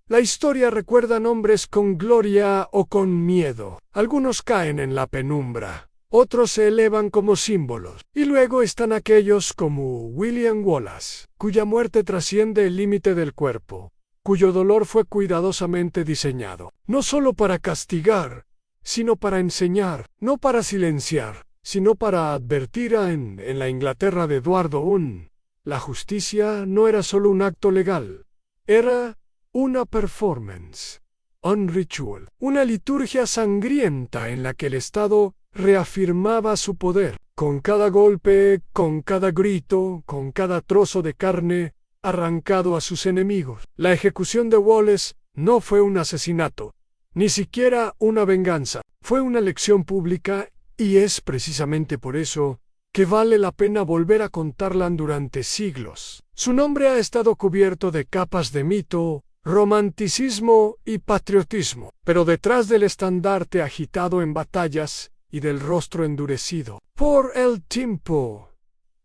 La historia recuerda nombres con gloria o con miedo. Algunos caen en la penumbra, otros se elevan como símbolos. Y luego están aquellos como William Wallace, cuya muerte trasciende el límite del cuerpo, cuyo dolor fue cuidadosamente diseñado, no solo para castigar, sino para enseñar, no para silenciar, sino para advertir en la Inglaterra de Eduardo I. La justicia no era solo un acto legal, era una performance, un ritual, una liturgia sangrienta en la que el Estado reafirmaba su poder. Con cada golpe, con cada grito, con cada trozo de carne arrancado a sus enemigos. La ejecución de Wallace no fue un asesinato, ni siquiera una venganza. Fue una lección pública y es precisamente por eso que vale la pena volver a contarla durante siglos. Su nombre ha estado cubierto de capas de mito, romanticismo y patriotismo, pero detrás del estandarte agitado en batallas y del rostro endurecido por el tiempo,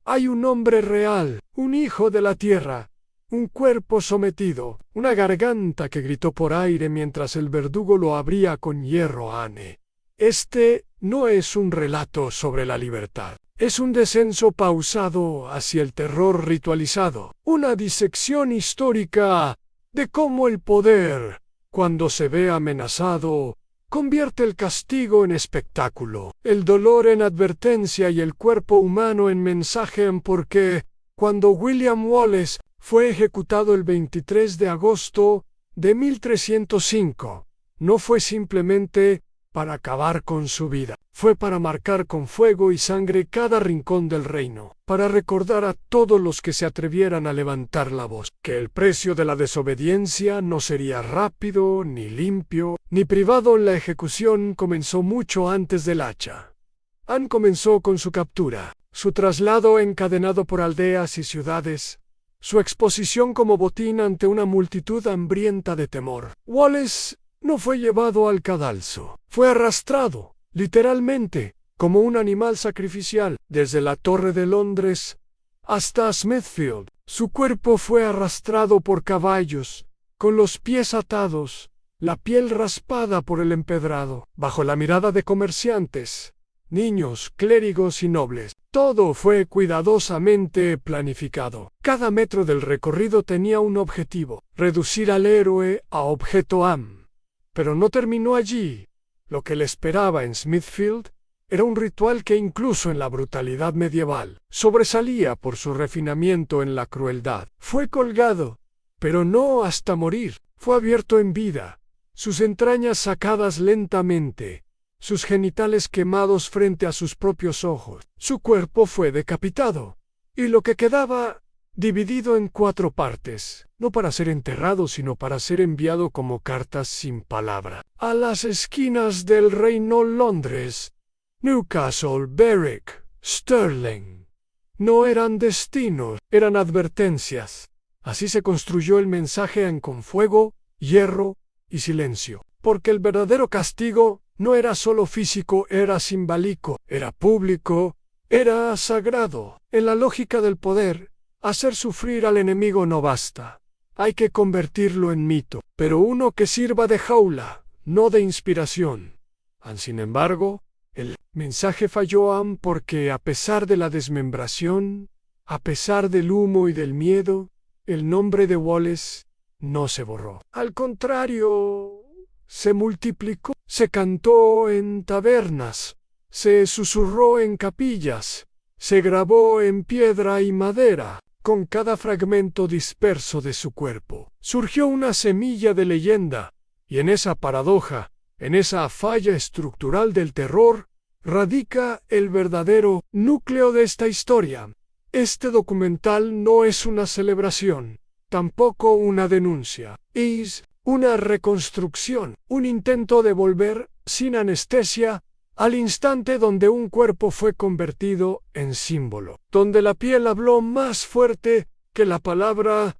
hay un hombre real, un hijo de la tierra, un cuerpo sometido, una garganta que gritó por aire mientras el verdugo lo abría con hierro ane. Este no es un relato sobre la libertad. Es un descenso pausado hacia el terror ritualizado, una disección histórica de cómo el poder, cuando se ve amenazado, convierte el castigo en espectáculo, el dolor en advertencia y el cuerpo humano en mensaje. Porque cuando William Wallace fue ejecutado el 23 de agosto de 1305, no fue simplemente para acabar con su vida, fue para marcar con fuego y sangre cada rincón del reino, para recordar a todos los que se atrevieran a levantar la voz, que el precio de la desobediencia no sería rápido, ni limpio, ni privado. La ejecución comenzó mucho antes del hacha. Anne comenzó con su captura, su traslado encadenado por aldeas y ciudades, su exposición como botín ante una multitud hambrienta de temor. Wallace no fue llevado al cadalso, fue arrastrado, literalmente, como un animal sacrificial, desde la Torre de Londres hasta Smithfield. Su cuerpo fue arrastrado por caballos, con los pies atados, la piel raspada por el empedrado, bajo la mirada de comerciantes, niños, clérigos y nobles. Todo fue cuidadosamente planificado. Cada metro del recorrido tenía un objetivo: reducir al héroe a objeto am. Pero no terminó allí. Lo que le esperaba en Smithfield era un ritual que incluso en la brutalidad medieval sobresalía por su refinamiento en la crueldad. Fue colgado, pero no hasta morir. Fue abierto en vida, sus entrañas sacadas lentamente, sus genitales quemados frente a sus propios ojos. Su cuerpo fue decapitado, y lo que quedaba dividido en 4 partes, no para ser enterrado, sino para ser enviado como cartas sin palabra a las esquinas del reino: Londres, Newcastle, Berwick, Stirling. No eran destinos, eran advertencias. Así se construyó el mensaje con fuego, hierro y silencio. Porque el verdadero castigo no era solo físico, era simbólico, era público, era sagrado. En la lógica del poder, hacer sufrir al enemigo no basta. Hay que convertirlo en mito, pero uno que sirva de jaula, no de inspiración. Sin embargo, el mensaje falló porque a pesar de la desmembración, a pesar del humo y del miedo, el nombre de Wallace no se borró. Al contrario, se multiplicó, se cantó en tabernas, se susurró en capillas, se grabó en piedra y madera. Con cada fragmento disperso de su cuerpo surgió una semilla de leyenda, y en esa paradoja, en esa falla estructural del terror, radica el verdadero núcleo de esta historia. Este documental no es una celebración, tampoco una denuncia. Es una reconstrucción, un intento de volver, sin anestesia, al instante donde un cuerpo fue convertido en símbolo, donde la piel habló más fuerte que la palabra.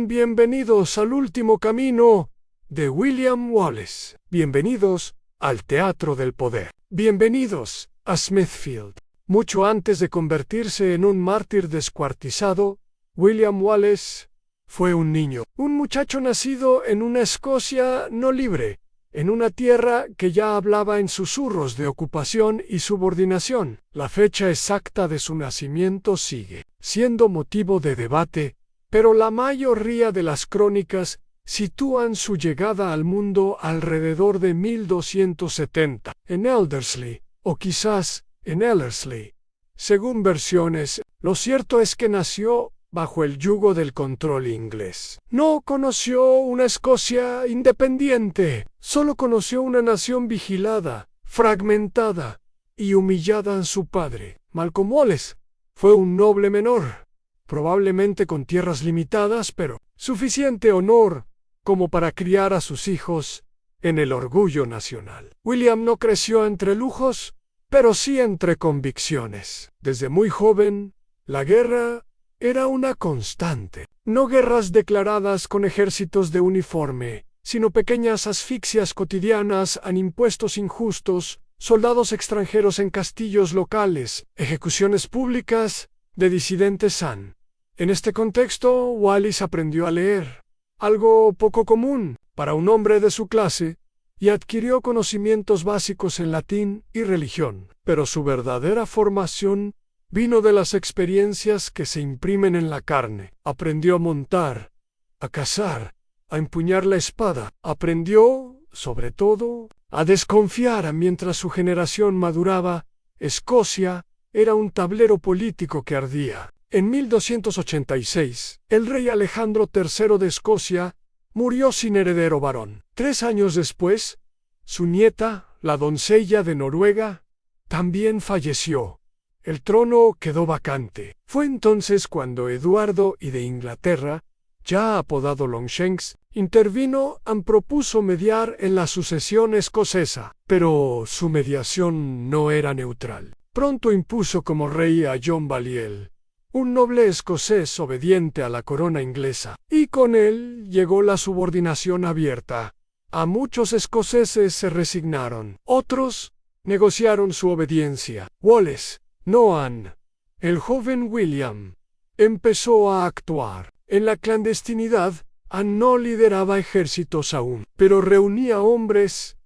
Bienvenidos al último camino de William Wallace. Bienvenidos al Teatro del Poder. Bienvenidos a Smithfield. Mucho antes de convertirse en un mártir descuartizado, William Wallace Fue un niño, un muchacho nacido en una Escocia no libre, en una tierra que ya hablaba en susurros de ocupación y subordinación. La fecha exacta de su nacimiento sigue siendo motivo de debate, pero la mayoría de las crónicas sitúan su llegada al mundo alrededor de 1270, en Elderslie, o quizás en Ellerslie. Según versiones, lo cierto es que nació bajo el yugo del control inglés. No conoció una Escocia independiente, solo conoció una nación vigilada, fragmentada y humillada en su padre. Malcolm Wallace fue un noble menor, probablemente con tierras limitadas, pero suficiente honor como para criar a sus hijos en el orgullo nacional. William no creció entre lujos, pero sí entre convicciones. Desde muy joven, la guerra era una constante. No guerras declaradas con ejércitos de uniforme, sino pequeñas asfixias cotidianas ante impuestos injustos, soldados extranjeros en castillos locales, ejecuciones públicas de disidentes Han. En este contexto, Wallis aprendió a leer, algo poco común para un hombre de su clase, y adquirió conocimientos básicos en latín y religión. Pero su verdadera formación vino de las experiencias que se imprimen en la carne. Aprendió a montar, a cazar, a empuñar la espada. Aprendió, sobre todo, a desconfiar mientras su generación maduraba. Escocia era un tablero político que ardía. En 1286, el rey Alejandro III de Escocia murió sin heredero varón. 3 años después, su nieta, la doncella de Noruega, también falleció. El trono quedó vacante. Fue entonces cuando Eduardo I de Inglaterra, ya apodado Longshanks, intervino y propuso mediar en la sucesión escocesa. Pero su mediación no era neutral. Pronto impuso como rey a John Balliol, un noble escocés obediente a la corona inglesa, y con él llegó la subordinación abierta. A muchos escoceses se resignaron, otros negociaron su obediencia. Wallace, no Anne, el joven William, empezó a actuar. En la clandestinidad, Anne no lideraba ejércitos aún, pero reunía hombres,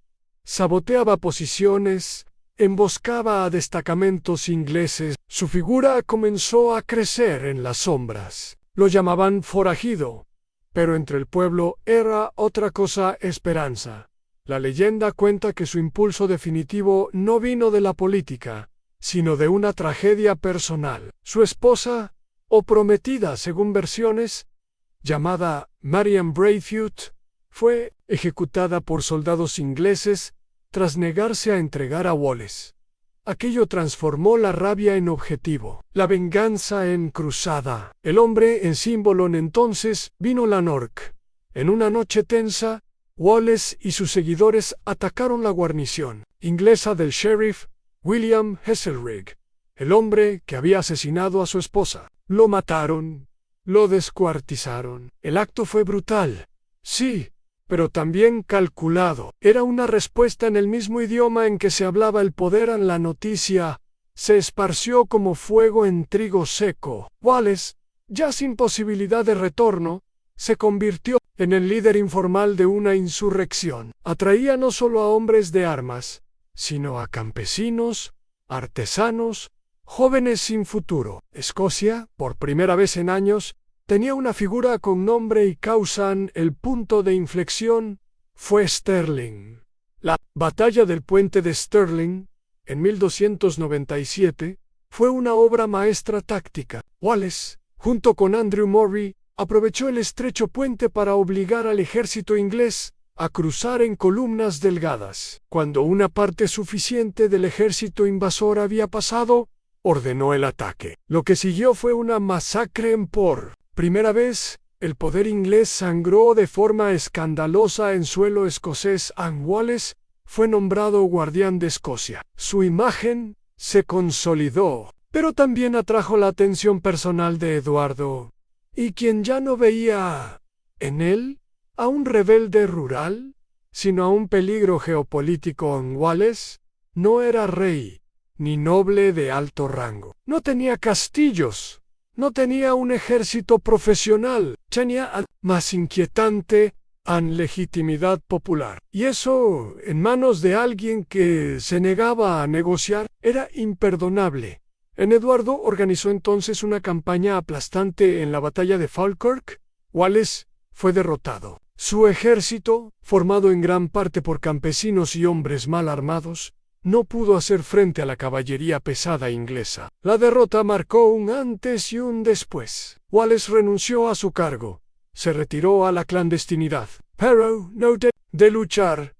saboteaba posiciones, emboscaba a destacamentos ingleses. Su figura comenzó a crecer en las sombras. Lo llamaban forajido, pero entre el pueblo era otra cosa: esperanza. La leyenda cuenta que su impulso definitivo no vino de la política, sino de una tragedia personal. Su esposa, o prometida según versiones, llamada Marian Braithwaite, fue ejecutada por soldados ingleses tras negarse a entregar a Wallace. Aquello transformó la rabia en objetivo, la venganza en cruzada. El hombre en símbolo entonces vino Lanark. En una noche tensa, Wallace y sus seguidores atacaron la guarnición inglesa del sheriff William Heselrigg, el hombre que había asesinado a su esposa. Lo mataron, lo descuartizaron. El acto fue brutal, sí, pero también calculado. Era una respuesta en el mismo idioma en que se hablaba el poder. En la noticia se esparció como fuego en trigo seco. Wallace, ya sin posibilidad de retorno, se convirtió en el líder informal de una insurrección. Atraía no solo a hombres de armas, sino a campesinos, artesanos, jóvenes sin futuro. Escocia, por primera vez en años, tenía una figura con nombre y causa. El punto de inflexión fue Stirling. La batalla del puente de Stirling, en 1297, fue una obra maestra táctica. Wallace, junto con Andrew Murray, aprovechó el estrecho puente para obligar al ejército inglés a cruzar en columnas delgadas. Cuando una parte suficiente del ejército invasor había pasado, ordenó el ataque. Lo que siguió fue una masacre por primera vez. El poder inglés sangró de forma escandalosa en suelo escocés. Wallace fue nombrado guardián de Escocia. Su imagen se consolidó, pero también atrajo la atención personal de Eduardo, y quien ya no veía en él a un rebelde rural, sino a un peligro geopolítico. Wallace no era rey, ni noble de alto rango. No tenía castillos, No tenía un ejército profesional, tenía más inquietante legitimidad popular. Y eso, en manos de alguien que se negaba a negociar, era imperdonable. Eduardo organizó entonces una campaña aplastante en la batalla de Falkirk. Wallace fue derrotado. Su ejército, formado en gran parte por campesinos y hombres mal armados, no pudo hacer frente a la caballería pesada inglesa. La derrota marcó un antes y un después. Wallace renunció a su cargo. Se retiró a la clandestinidad. Pero no de luchar.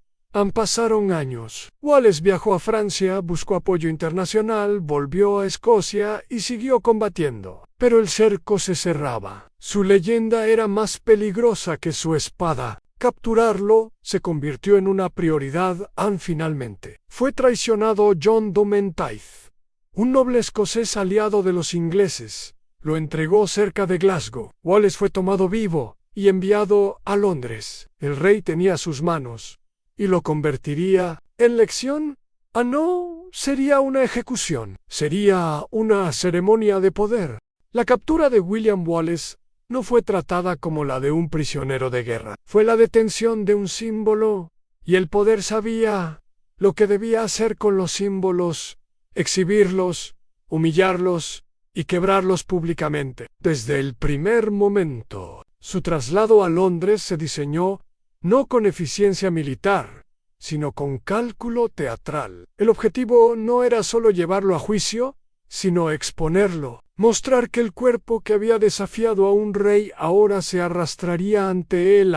Pasaron años. Wallace viajó a Francia, buscó apoyo internacional, volvió a Escocia y siguió combatiendo. Pero el cerco se cerraba. Su leyenda era más peligrosa que su espada. Capturarlo se convirtió en una prioridad. Finalmente fue traicionado John de Menteith, un noble escocés aliado de los ingleses. Lo entregó cerca de Glasgow. Wallace fue tomado vivo y enviado a Londres. El rey tenía sus manos y lo convertiría en lección. No sería una ejecución, sería una ceremonia de poder. La captura de William Wallace no fue tratada como la de un prisionero de guerra. Fue la detención de un símbolo, y el poder sabía lo que debía hacer con los símbolos: exhibirlos, humillarlos y quebrarlos públicamente. Desde el primer momento, su traslado a Londres se diseñó no con eficiencia militar, sino con cálculo teatral. El objetivo no era solo llevarlo a juicio, sino exponerlo, mostrar que el cuerpo que había desafiado a un rey ahora se arrastraría ante él.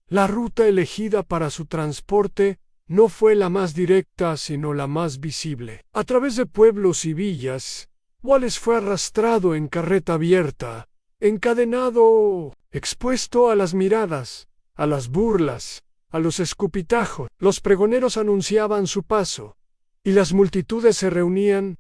La ruta elegida para su transporte no fue la más directa, sino la más visible. A través de pueblos y villas, Wallace fue arrastrado en carreta abierta, encadenado, expuesto a las miradas, a las burlas, a los escupitajos. Los pregoneros anunciaban su paso, y las multitudes se reunían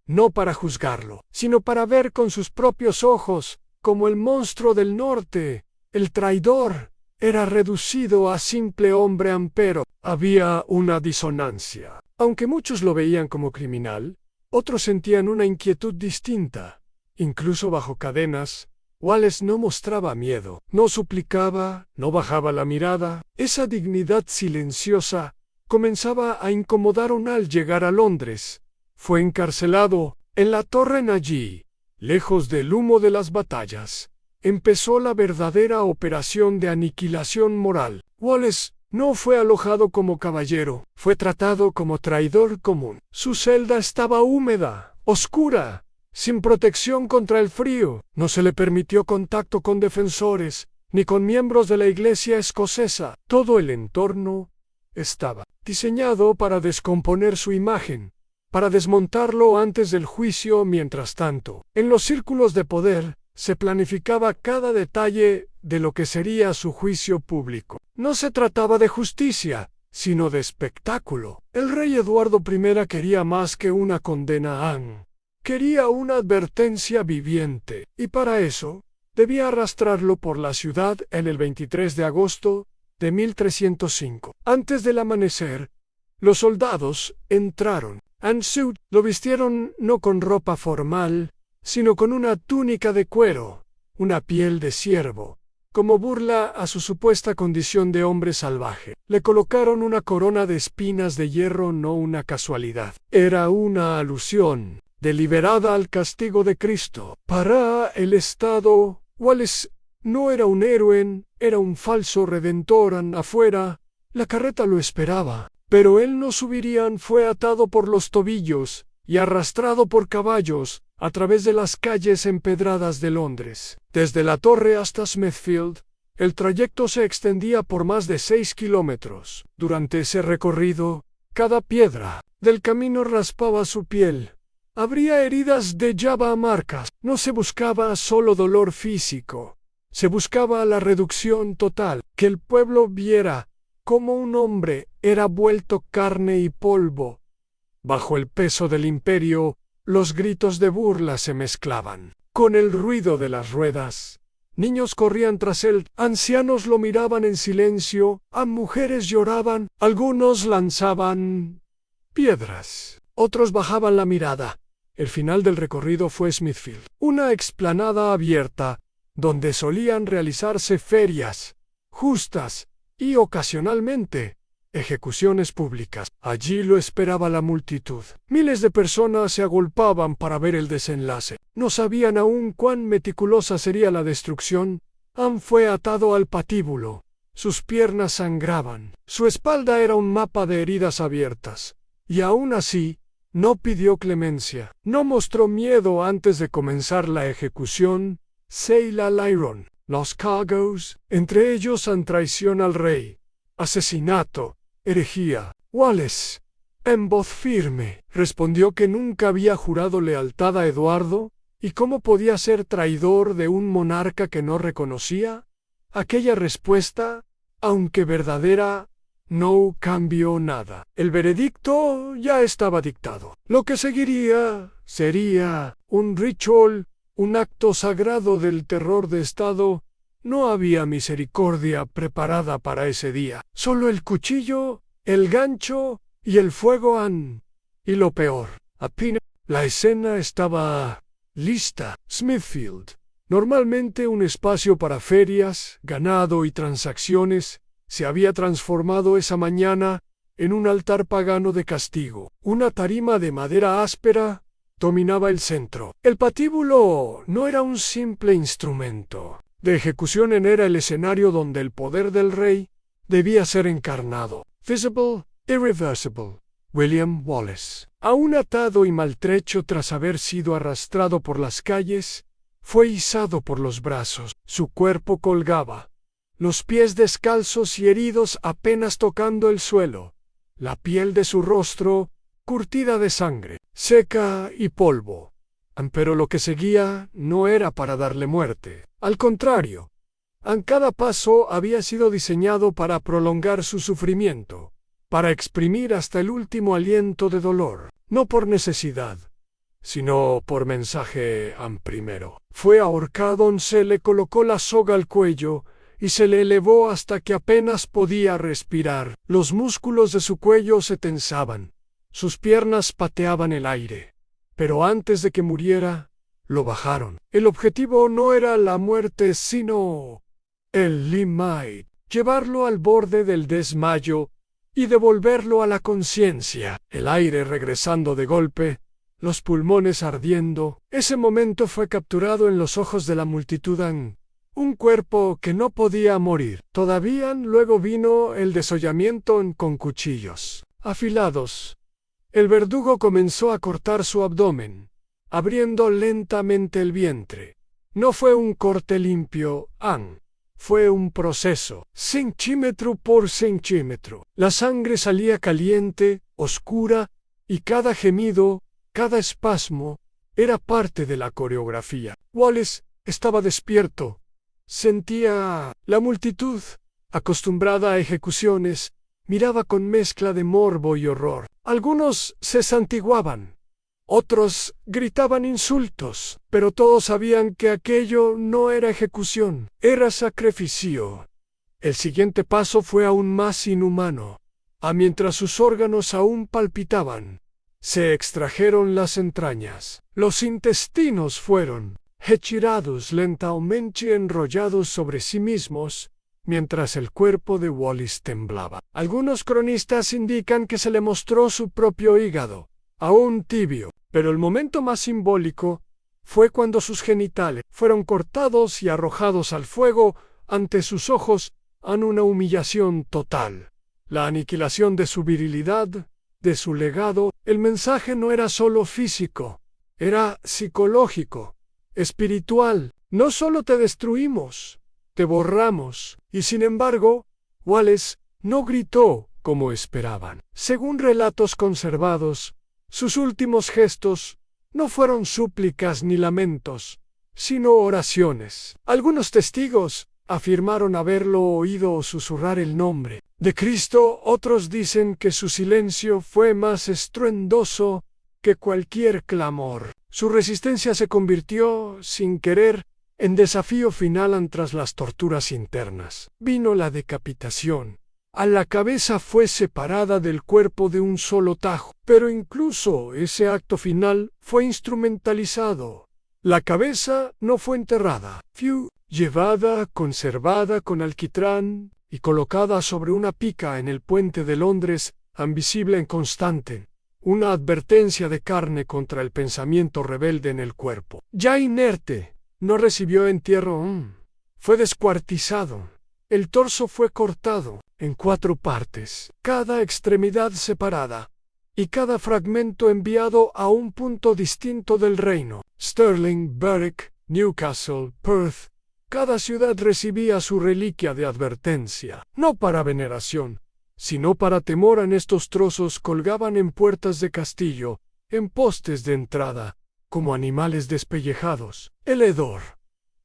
no para juzgarlo, sino para ver con sus propios ojos cómo el monstruo del norte, el traidor, era reducido a simple hombre ampero. Había una disonancia. Aunque muchos lo veían como criminal, otros sentían una inquietud distinta. Incluso bajo cadenas, Wallace no mostraba miedo, no suplicaba, no bajaba la mirada. Esa dignidad silenciosa comenzaba a incomodar al llegar a Londres. Fue encarcelado en la Torre Nagi. Lejos del humo de las batallas, empezó la verdadera operación de aniquilación moral. Wallace no fue alojado como caballero, fue tratado como traidor común. Su celda estaba húmeda, oscura, sin protección contra el frío. No se le permitió contacto con defensores, ni con miembros de la iglesia escocesa. Todo el entorno estaba diseñado para descomponer su imagen, para desmontarlo antes del juicio. Mientras tanto, en los círculos de poder, se planificaba cada detalle de lo que sería su juicio público. No se trataba de justicia, sino de espectáculo. El rey Eduardo I quería más que una condena. Quería una advertencia viviente, y para eso debía arrastrarlo por la ciudad en el 23 de agosto de 1305. Antes del amanecer, los soldados entraron. Lo vistieron no con ropa formal, sino con una túnica de cuero, una piel de ciervo, como burla a su supuesta condición de hombre salvaje. Le colocaron una corona de espinas de hierro, no una casualidad. Era una alusión deliberada al castigo de Cristo. Para el Estado, Wallace no era un héroe, era un falso redentor. Afuera, la carreta lo esperaba, pero él no subiría. Fue atado por los tobillos y arrastrado por caballos a través de las calles empedradas de Londres. Desde la torre hasta Smithfield, el trayecto se extendía por más de 6 kilómetros. Durante ese recorrido, cada piedra del camino raspaba su piel. Habría heridas de llave a marcas. No se buscaba solo dolor físico, se buscaba la reducción total, que el pueblo viera cómo un hombre era vuelto carne y polvo. Bajo el peso del imperio, los gritos de burla se mezclaban con el ruido de las ruedas. Niños corrían tras él, ancianos lo miraban en silencio, mujeres lloraban, algunos lanzaban piedras, otros bajaban la mirada. El final del recorrido fue Smithfield, una explanada abierta, donde solían realizarse ferias, justas y, ocasionalmente, ejecuciones públicas. Allí lo esperaba la multitud. Miles de personas se agolpaban para ver el desenlace. No sabían aún cuán meticulosa sería la destrucción. Anne fue atado al patíbulo. Sus piernas sangraban. Su espalda era un mapa de heridas abiertas. Y aún así, no pidió clemencia. No mostró miedo antes de comenzar la ejecución. Selah Lyron. Los cargos, entre ellos han traición al rey, asesinato, herejía. Wallace, en voz firme, respondió que nunca había jurado lealtad a Eduardo, y cómo podía ser traidor de un monarca que no reconocía. Aquella respuesta, aunque verdadera, no cambió nada. El veredicto ya estaba dictado. Lo que seguiría sería un ritual, un acto sagrado del terror de Estado. No había misericordia preparada para ese día. Solo el cuchillo, el gancho y el fuego han. Y lo peor, apenas la escena estaba lista. Smithfield, normalmente un espacio para ferias, ganado y transacciones, se había transformado esa mañana en un altar pagano de castigo. Una tarima de madera áspera dominaba el centro. El patíbulo no era un simple instrumento de ejecución, era el escenario donde el poder del rey debía ser encarnado. Visible, irreversible. William Wallace, aún atado y maltrecho tras haber sido arrastrado por las calles, fue izado por los brazos. Su cuerpo colgaba, los pies descalzos y heridos apenas tocando el suelo, la piel de su rostro curtida de sangre, seca y polvo. Pero lo que seguía no era para darle muerte. Al contrario, cada paso había sido diseñado para prolongar su sufrimiento, para exprimir hasta el último aliento de dolor, no por necesidad, sino por mensaje. Primero fue ahorcado, se le colocó la soga al cuello y se le elevó hasta que apenas podía respirar. Los músculos de su cuello se tensaban, sus piernas pateaban el aire. Pero antes de que muriera, lo bajaron. El objetivo no era la muerte, sino el limite, llevarlo al borde del desmayo y devolverlo a la conciencia. El aire regresando de golpe, los pulmones ardiendo. Ese momento fue capturado en los ojos de la multitud. Un cuerpo que no podía morir. Todavía luego vino el desollamiento con cuchillos afilados. El verdugo comenzó a cortar su abdomen, abriendo lentamente el vientre. No fue un corte limpio, fue un proceso, centímetro por centímetro. La sangre salía caliente, oscura, y cada gemido, cada espasmo, era parte de la coreografía. Wallace estaba despierto. Sentía la multitud, acostumbrada a ejecuciones, miraba con mezcla de morbo y horror. Algunos se santiguaban, otros gritaban insultos, pero todos sabían que aquello no era ejecución, era sacrificio. El siguiente paso fue aún más inhumano. Mientras sus órganos aún palpitaban, se extrajeron las entrañas. Los intestinos fueron retirados lentamente, enrollados sobre sí mismos, mientras el cuerpo de Wallace temblaba. Algunos cronistas indican que se le mostró su propio hígado, aún tibio, pero el momento más simbólico fue cuando sus genitales fueron cortados y arrojados al fuego ante sus ojos, en una humillación total. La aniquilación de su virilidad, de su legado. El mensaje no era solo físico, era psicológico, espiritual. No solo te destruimos, te borramos. Y sin embargo, Wallace no gritó como esperaban. Según relatos conservados, sus últimos gestos no fueron súplicas ni lamentos, sino oraciones. Algunos testigos afirmaron haberlo oído susurrar el nombre de Cristo. Otros dicen que su silencio fue más estruendoso que cualquier clamor. Su resistencia se convirtió, sin querer, en desafío final tras las torturas internas. Vino la decapitación. a la cabeza fue separada del cuerpo de un solo tajo. Pero incluso ese acto final fue instrumentalizado. La cabeza no fue enterrada, fue llevada, conservada con alquitrán y colocada sobre una pica en el puente de Londres, invisible en constante. Una advertencia de carne contra el pensamiento rebelde en el cuerpo. Ya inerte, no recibió entierro. Fue descuartizado. El torso fue cortado en 4 partes, cada extremidad separada, y cada fragmento enviado a un punto distinto del reino. Stirling, Berwick, Newcastle, Perth. Cada ciudad recibía su reliquia de advertencia, no para veneración, sino para temor. En estos trozos colgaban en puertas de castillo, en postes de entrada, como animales despellejados, el hedor,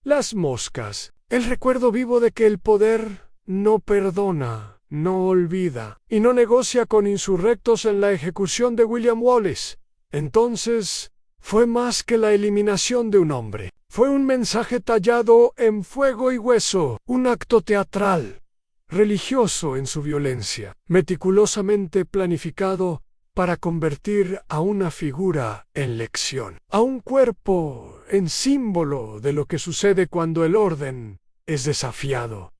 las moscas, el recuerdo vivo de que el poder no perdona, no olvida, y no negocia con insurrectos en la ejecución de William Wallace. Entonces, fue más que la eliminación de un hombre. Fue un mensaje tallado en fuego y hueso, un acto teatral, religioso en su violencia, meticulosamente planificado para convertir a una figura en lección, a un cuerpo en símbolo de lo que sucede cuando el orden es desafiado.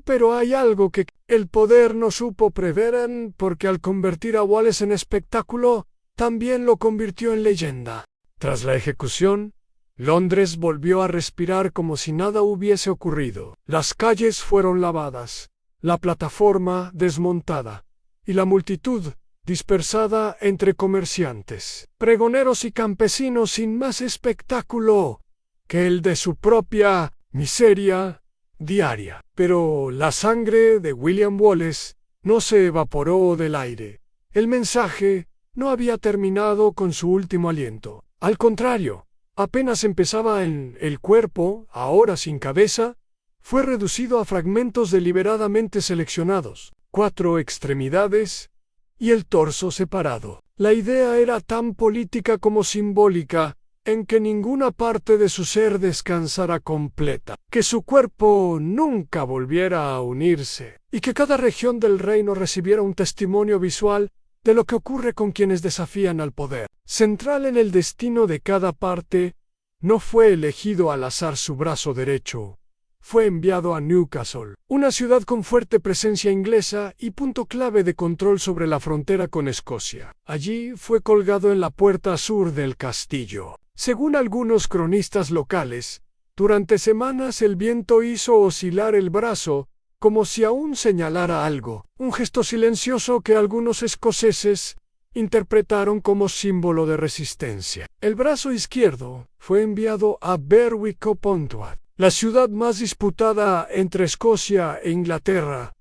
Pero hay algo que el poder no supo prever, porque al convertir a Wallace en espectáculo, también lo convirtió en leyenda. Tras la ejecución, Londres volvió a respirar como si nada hubiese ocurrido. Las calles fueron lavadas, la plataforma desmontada, y la multitud dispersada entre comerciantes, pregoneros y campesinos sin más espectáculo que el de su propia miseria diaria. Pero la sangre de William Wallace no se evaporó del aire. El mensaje no había terminado con su último aliento. Al contrario, apenas empezaba en el cuerpo, ahora sin cabeza, fue reducido a fragmentos deliberadamente seleccionados, 4 extremidades y el torso separado. La idea era tan política como simbólica, en que ninguna parte de su ser descansara completa, que su cuerpo nunca volviera a unirse, y que cada región del reino recibiera un testimonio visual de lo que ocurre con quienes desafían al poder. Central en el destino de cada parte, no fue elegido al azar su brazo derecho. Fue enviado a Newcastle, una ciudad con fuerte presencia inglesa y punto clave de control sobre la frontera con Escocia. Allí fue colgado en la puerta sur del castillo. Según algunos cronistas locales, durante semanas el viento hizo oscilar el brazo como si aún señalara algo, un gesto silencioso que algunos escoceses interpretaron como símbolo de resistencia. El brazo izquierdo fue enviado a Berwick-upon-Tweed, la ciudad más disputada entre Escocia e Inglaterra,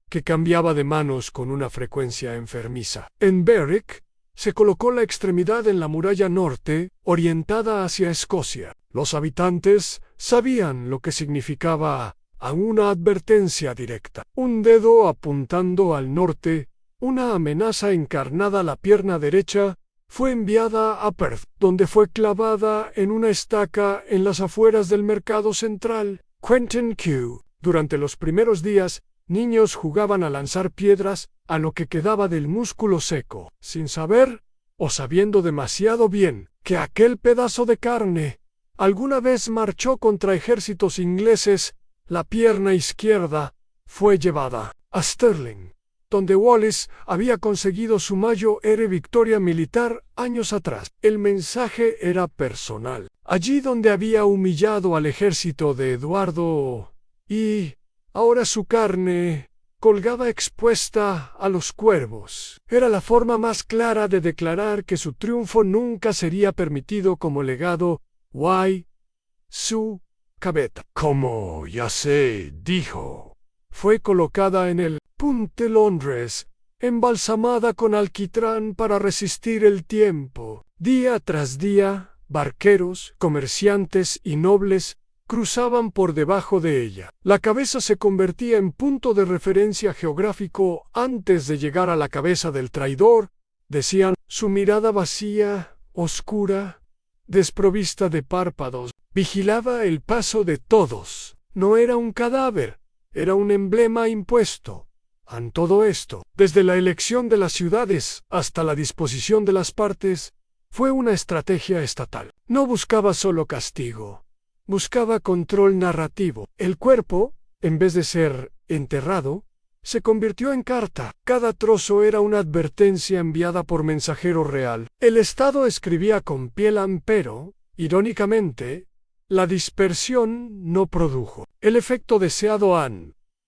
que cambiaba de manos con una frecuencia enfermiza. En Berwick se colocó la extremidad en la muralla norte, orientada hacia Escocia. Los habitantes sabían lo que significaba una advertencia directa. Un dedo apuntando al norte, una amenaza encarnada. La pierna derecha fue enviada a Perth, donde fue clavada en una estaca en las afueras del mercado central, Quentin Q. Durante los primeros días, niños jugaban a lanzar piedras a lo que quedaba del músculo seco, sin saber, o sabiendo demasiado bien, que aquel pedazo de carne alguna vez marchó contra ejércitos ingleses. La pierna izquierda fue llevada a Stirling, donde Wallace había conseguido su mayor victoria militar años atrás. El mensaje era personal. Allí donde había humillado al ejército de Eduardo, y ahora su carne colgaba expuesta a los cuervos. Era la forma más clara de declarar que su triunfo nunca sería permitido como legado. Su cabeza, como ya se dijo, fue colocada en el Puente Londres, embalsamada con alquitrán para resistir el tiempo. Día tras día, barqueros, comerciantes y nobles cruzaban por debajo de ella. La cabeza se convertía en punto de referencia geográfico antes de llegar a la cabeza del traidor, decían. Su mirada vacía, oscura, desprovista de párpados, vigilaba el paso de todos. No era un cadáver, era un emblema impuesto, En todo esto, desde la elección de las ciudades hasta la disposición de las partes, fue una estrategia estatal. No buscaba solo castigo, buscaba control narrativo. El cuerpo, en vez de ser enterrado, se convirtió en carta. Cada trozo era una advertencia enviada por mensajero real. El Estado escribía con piel, pero, irónicamente, la dispersión no produjo el efecto deseado,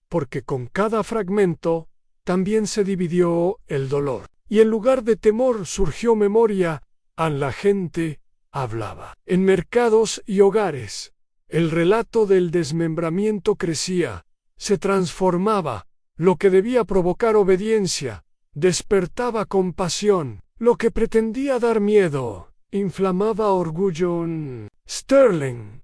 porque con cada fragmento también se dividió el dolor. Y en lugar de temor surgió memoria. La gente hablaba. En mercados y hogares, el relato del desmembramiento crecía, se transformaba. Lo que debía provocar obediencia, despertaba compasión. Lo que pretendía dar miedo, inflamaba orgullo. Sterling.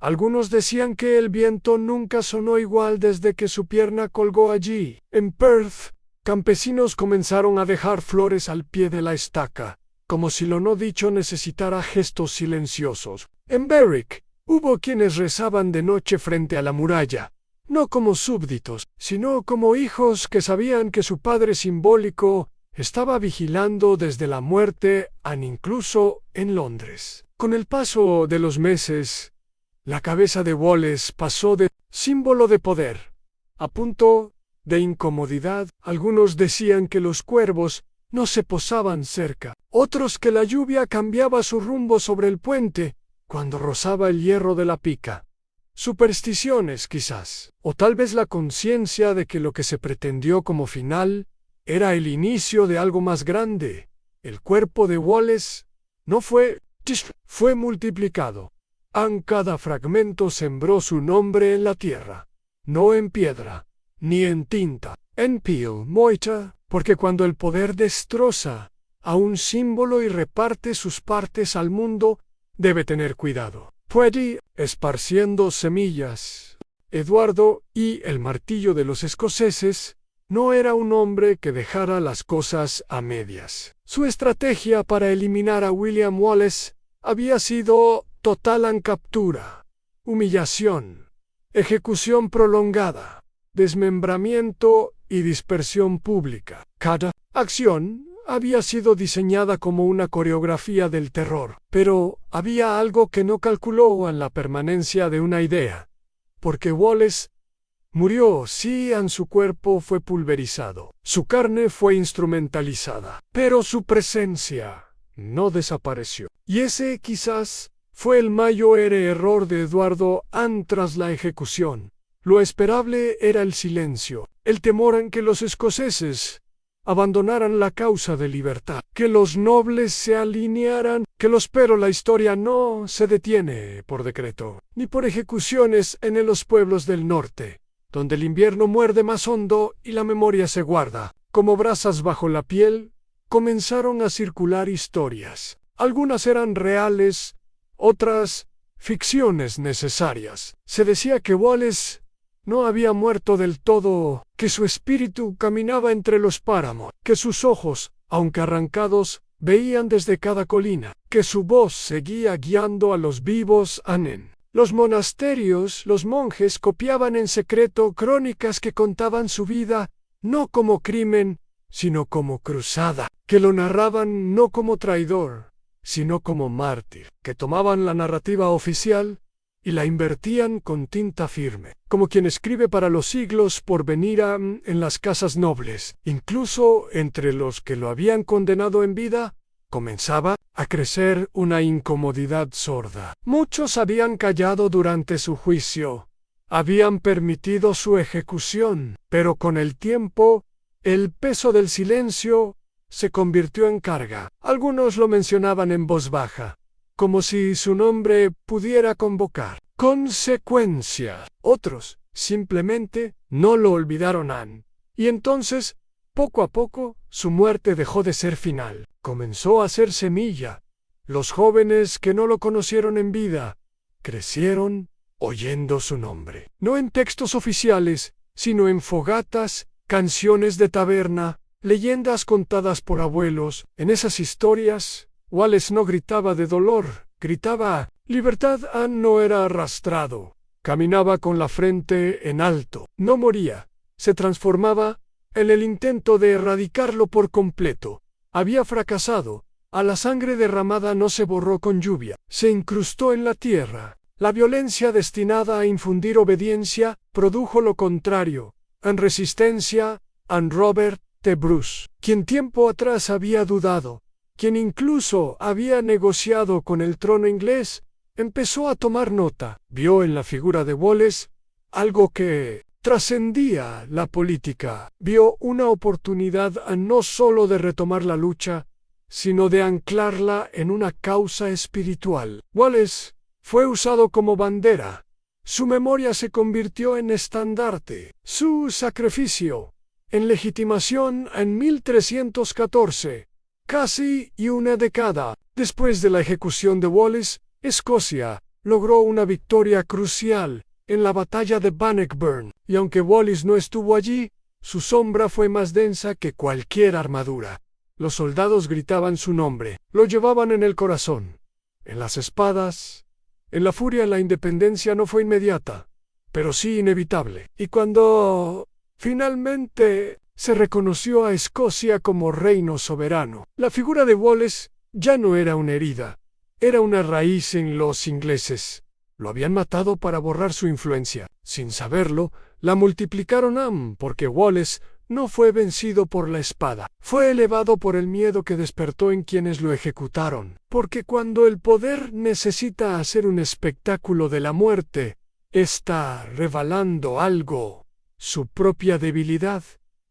Algunos decían que el viento nunca sonó igual desde que su pierna colgó allí. En Perth, campesinos comenzaron a dejar flores al pie de la estaca, como si lo no dicho necesitara gestos silenciosos. En Berwick, hubo quienes rezaban de noche frente a la muralla, no como súbditos, sino como hijos que sabían que su padre simbólico estaba vigilando desde la muerte, incluso en Londres. Con el paso de los meses, la cabeza de Wallace pasó de símbolo de poder a punto de incomodidad. Algunos decían que los cuervos no se posaban cerca, otros que la lluvia cambiaba su rumbo sobre el puente cuando rozaba el hierro de la pica. Supersticiones, quizás, o tal vez la conciencia de que lo que se pretendió como final era el inicio de algo más grande. El cuerpo de Wallace no fue multiplicado. Cada fragmento sembró su nombre en la tierra, no en piedra, ni en tinta. En piel moita, porque cuando el poder destroza a un símbolo y reparte sus partes al mundo, debe tener cuidado. Puede, esparciendo semillas. Eduardo y el martillo de los escoceses no era un hombre que dejara las cosas a medias. Su estrategia para eliminar a William Wallace había sido total en captura, humillación, ejecución prolongada, desmembramiento y dispersión pública. Cada acción había sido diseñada como una coreografía del terror, pero había algo que no calculó en la permanencia de una idea, porque Wallace murió, sí, su cuerpo fue pulverizado, su carne fue instrumentalizada, pero su presencia no desapareció. Y ese quizás fue el mayor error de Eduardo tras la ejecución. Lo esperable era el silencio, el temor en que los escoceses abandonaran la causa de libertad, que los nobles se alinearan, pero la historia no se detiene por decreto, ni por ejecuciones en los pueblos del norte, donde el invierno muerde más hondo y la memoria se guarda. Como brasas bajo la piel, comenzaron a circular historias. Algunas eran reales, otras ficciones necesarias. Se decía que Wallace no había muerto del todo, que su espíritu caminaba entre los páramos, que sus ojos, aunque arrancados, veían desde cada colina, que su voz seguía guiando a los vivos. En los monasterios, los monjes copiaban en secreto crónicas que contaban su vida, no como crimen, sino como cruzada, que lo narraban no como traidor, sino como mártir, que tomaban la narrativa oficial y la invertían con tinta firme, como quien escribe para los siglos por venir en las casas nobles. Incluso entre los que lo habían condenado en vida, comenzaba a crecer una incomodidad sorda. Muchos habían callado durante su juicio, habían permitido su ejecución, pero con el tiempo, el peso del silencio se convirtió en carga. Algunos lo mencionaban en voz baja, como si su nombre pudiera convocar consecuencias. Otros simplemente no lo olvidaron. Y entonces, poco a poco, su muerte dejó de ser final. Comenzó a ser semilla. Los jóvenes que no lo conocieron en vida, crecieron oyendo su nombre. No en textos oficiales, sino en fogatas, canciones de taberna, leyendas contadas por abuelos. En esas historias, Wallace no gritaba de dolor, gritaba libertad. No era arrastrado, caminaba con la frente en alto, no moría, se transformaba, en el intento de erradicarlo por completo, había fracasado. A la sangre derramada no se borró con lluvia, se incrustó en la tierra. La violencia destinada a infundir obediencia produjo lo contrario. En resistencia, en Robert T. Bruce, quien tiempo atrás había dudado, quien incluso había negociado con el trono inglés, empezó a tomar nota. Vio en la figura de Wallace algo que trascendía la política. Vio una oportunidad no solo de retomar la lucha, sino de anclarla en una causa espiritual. Wallace fue usado como bandera. Su memoria se convirtió en estandarte. Su sacrificio en legitimación en 1314. Casi una década después de la ejecución de Wallace, Escocia logró una victoria crucial en la batalla de Bannockburn, y aunque Wallace no estuvo allí, su sombra fue más densa que cualquier armadura. Los soldados gritaban su nombre, lo llevaban en el corazón, en las espadas. En la furia la independencia no fue inmediata, pero sí inevitable. Y cuando finalmente se reconoció a Escocia como reino soberano, la figura de Wallace ya no era una herida, era una raíz en los ingleses. Lo habían matado para borrar su influencia. Sin saberlo, la multiplicaron porque Wallace no fue vencido por la espada. Fue elevado por el miedo que despertó en quienes lo ejecutaron. Porque cuando el poder necesita hacer un espectáculo de la muerte, está revelando algo, su propia debilidad.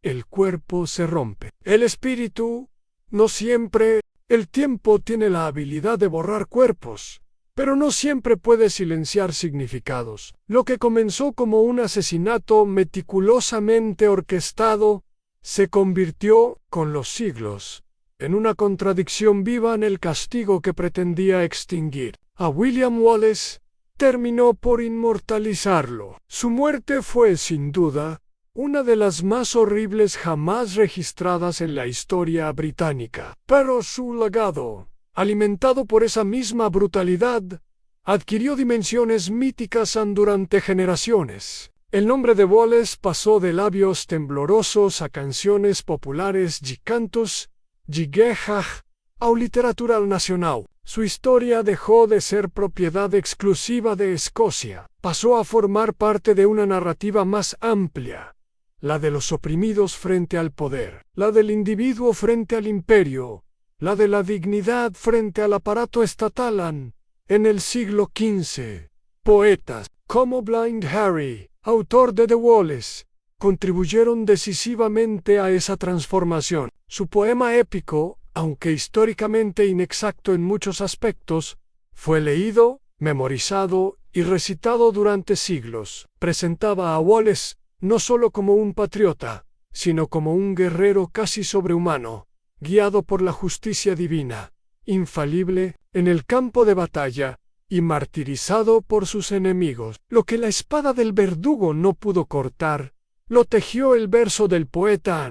El cuerpo se rompe. El espíritu, no siempre. El tiempo tiene la habilidad de borrar cuerpos, pero no siempre puede silenciar significados. Lo que comenzó como un asesinato meticulosamente orquestado, se convirtió, con los siglos, en una contradicción viva en el castigo que pretendía extinguir. A William Wallace terminó por inmortalizarlo. Su muerte fue, sin duda, una de las más horribles jamás registradas en la historia británica. Pero su legado, alimentado por esa misma brutalidad, adquirió dimensiones míticas durante generaciones. El nombre de Wallace pasó de labios temblorosos a canciones populares y cantos y quejas a literatura nacional. Su historia dejó de ser propiedad exclusiva de Escocia. Pasó a formar parte de una narrativa más amplia, la de los oprimidos frente al poder, la del individuo frente al imperio, la de la dignidad frente al aparato estatal. En el siglo XV, poetas como Blind Harry, autor de The Wallace, contribuyeron decisivamente a esa transformación. Su poema épico, aunque históricamente inexacto en muchos aspectos, fue leído, memorizado y recitado durante siglos. Presentaba a Wallace no solo como un patriota, sino como un guerrero casi sobrehumano, guiado por la justicia divina, infalible en el campo de batalla y martirizado por sus enemigos. Lo que la espada del verdugo no pudo cortar, lo tejió el verso del poeta.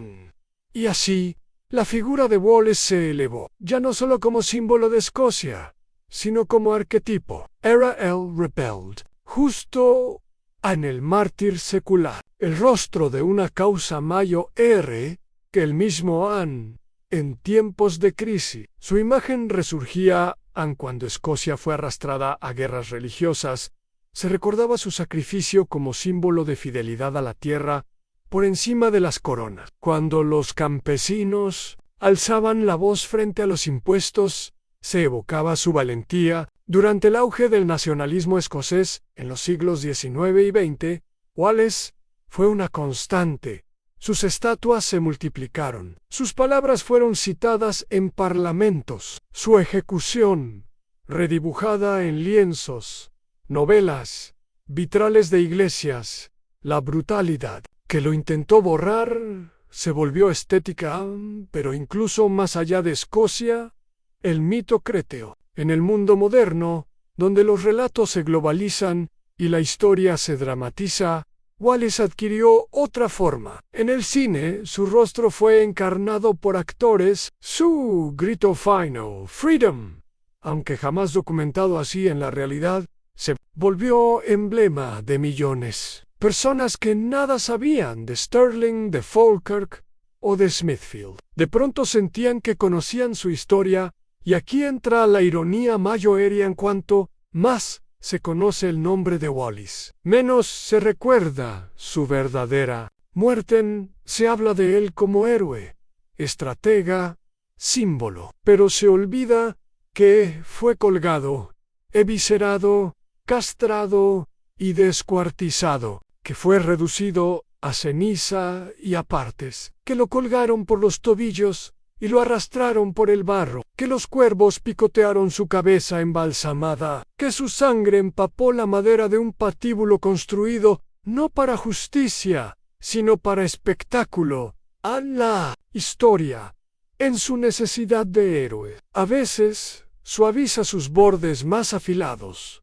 Y así, la figura de Wallace se elevó, ya no solo como símbolo de Escocia, sino como arquetipo. Era el rebelde, justo en el mártir secular, el rostro de una causa mayor que el mismo en tiempos de crisis. Su imagen resurgía cuando Escocia fue arrastrada a guerras religiosas. Se recordaba su sacrificio como símbolo de fidelidad a la tierra por encima de las coronas. Cuando los campesinos alzaban la voz frente a los impuestos, se evocaba su valentía. Durante el auge del nacionalismo escocés en los siglos XIX y XX, Wallace fue una constante. Sus estatuas se multiplicaron. Sus palabras fueron citadas en parlamentos. Su ejecución, redibujada en lienzos, novelas, vitrales de iglesias, la brutalidad que lo intentó borrar se volvió estética, pero incluso más allá de Escocia, el mito créteo. En el mundo moderno, donde los relatos se globalizan y la historia se dramatiza, Wallace adquirió otra forma. En el cine, su rostro fue encarnado por actores. Su grito final, "Freedom", aunque jamás documentado así en la realidad, se volvió emblema de millones. personas que nada sabían de Stirling, de Falkirk o de Smithfield. De pronto sentían que conocían su historia, y aquí entra la ironía mayoría en cuanto más se conoce el nombre de Wallis, menos se recuerda su verdadera muerte. Se habla de él como héroe, estratega, símbolo, pero se olvida que fue colgado, eviscerado, castrado y descuartizado, que fue reducido a ceniza y a partes, que lo colgaron por los tobillos y lo arrastraron por el barro, que los cuervos picotearon su cabeza embalsamada, que su sangre empapó la madera de un patíbulo construido no para justicia, sino para espectáculo, a la historia, en su necesidad de héroe. A veces suaviza sus bordes más afilados.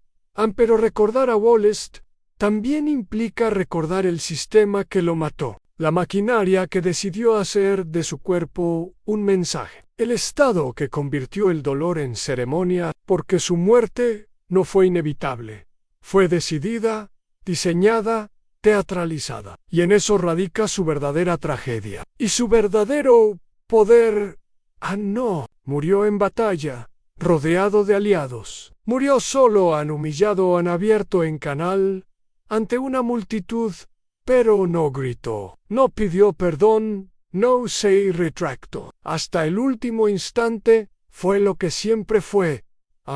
Pero recordar a Wallace también implica recordar el sistema que lo mató, la maquinaria que decidió hacer de su cuerpo un mensaje, el estado que convirtió el dolor en ceremonia, porque su muerte no fue inevitable, fue decidida, diseñada, teatralizada, y en eso radica su verdadera tragedia, y su verdadero poder. No, murió en batalla, rodeado de aliados, murió solo, han humillado, han abierto en canal, ante una multitud, pero no gritó, no pidió perdón, no se retractó. Hasta el último instante fue lo que siempre fue,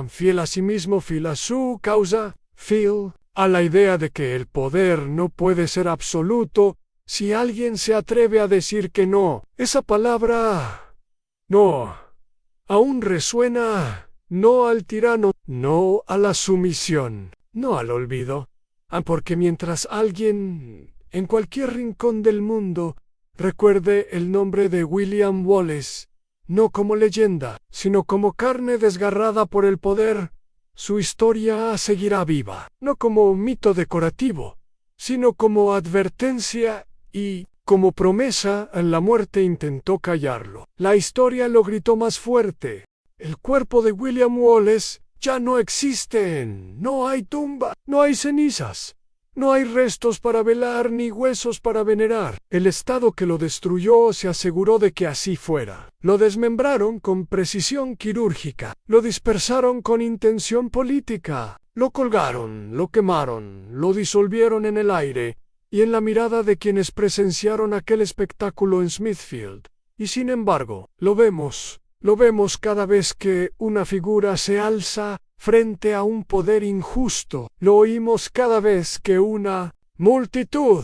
fiel a sí mismo, fiel a su causa, fiel a la idea de que el poder no puede ser absoluto. Si alguien se atreve a decir que no, esa palabra no aún resuena, no al tirano, no a la sumisión, no al olvido. Porque mientras alguien en cualquier rincón del mundo recuerde el nombre de William Wallace, no como leyenda, sino como carne desgarrada por el poder, su historia seguirá viva, no como mito decorativo, sino como advertencia y como promesa. La muerte intentó callarlo. La historia lo gritó más fuerte. El cuerpo de William Wallace ya no existe. No hay tumba, no hay cenizas, no hay restos para velar ni huesos para venerar. El Estado que lo destruyó se aseguró de que así fuera. Lo desmembraron con precisión quirúrgica, lo dispersaron con intención política, lo colgaron, lo quemaron, lo disolvieron en el aire y en la mirada de quienes presenciaron aquel espectáculo en Smithfield. Y sin embargo, lo vemos cada vez que una figura se alza frente a un poder injusto. Lo oímos cada vez que una multitud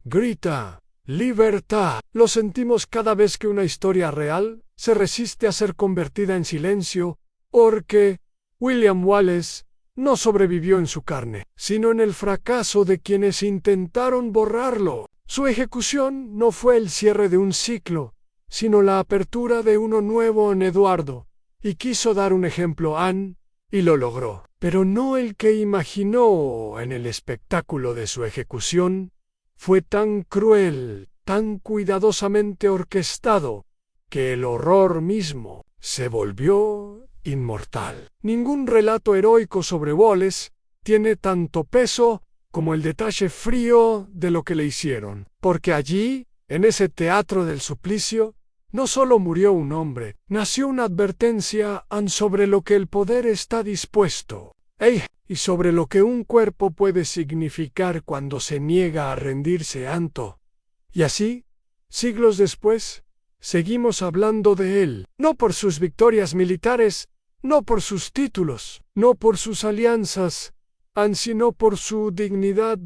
grita ¡libertad! Lo sentimos cada vez que una historia real se resiste a ser convertida en silencio, porque William Wallace no sobrevivió en su carne, sino en el fracaso de quienes intentaron borrarlo. Su ejecución no fue el cierre de un ciclo, sino la apertura de uno nuevo en Eduardo, y quiso dar un ejemplo y lo logró, pero no el que imaginó. En el espectáculo de su ejecución fue tan cruel, tan cuidadosamente orquestado, que el horror mismo se volvió inmortal. Ningún relato heroico sobre Wallace tiene tanto peso como el detalle frío de lo que le hicieron, porque allí, en ese teatro del suplicio, no solo murió un hombre, nació una advertencia sobre lo que el poder está dispuesto, y sobre lo que un cuerpo puede significar cuando se niega a rendirse anto. Y así, siglos después, seguimos hablando de él, no por sus victorias militares, no por sus títulos, no por sus alianzas, sino por su dignidad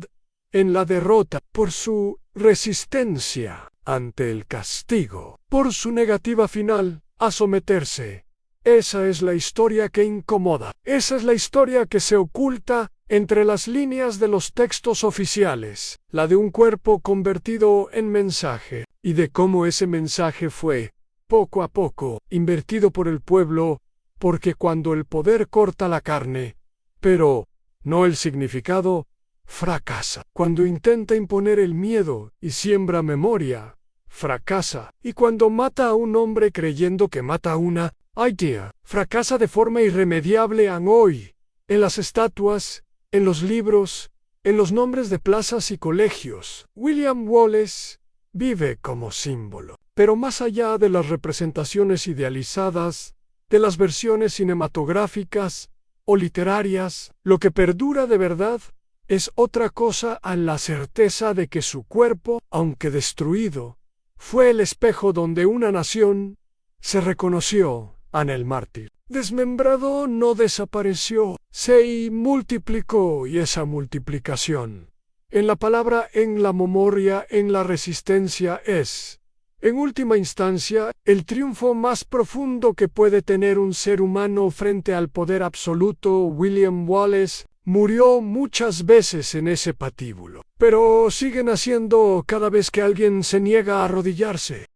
en la derrota, por su resistencia ante el castigo, por su negativa final a someterse. Esa es la historia que incomoda, esa es la historia que se oculta entre las líneas de los textos oficiales, la de un cuerpo convertido en mensaje, y de cómo ese mensaje fue, poco a poco, invertido por el pueblo, porque cuando el poder corta la carne, pero no el significado, fracasa. Cuando intenta imponer el miedo y siembra memoria, fracasa. Y cuando mata a un hombre creyendo que mata a una idea, fracasa de forma irremediable hoy, en las estatuas, en los libros, En los nombres de plazas y colegios, William Wallace vive como símbolo. Pero más allá de las representaciones idealizadas, de las versiones cinematográficas o literarias, lo que perdura de verdad es otra cosa, a la certeza de que su cuerpo, aunque destruido, fue el espejo donde una nación se reconoció en el mártir. Desmembrado no desapareció, se multiplicó, y esa multiplicación, en la palabra, en la memoria, en la resistencia, es, en última instancia, el triunfo más profundo que puede tener un ser humano frente al poder absoluto. William Wallace murió muchas veces en ese patíbulo, pero sigue naciendo cada vez que alguien se niega a arrodillarse.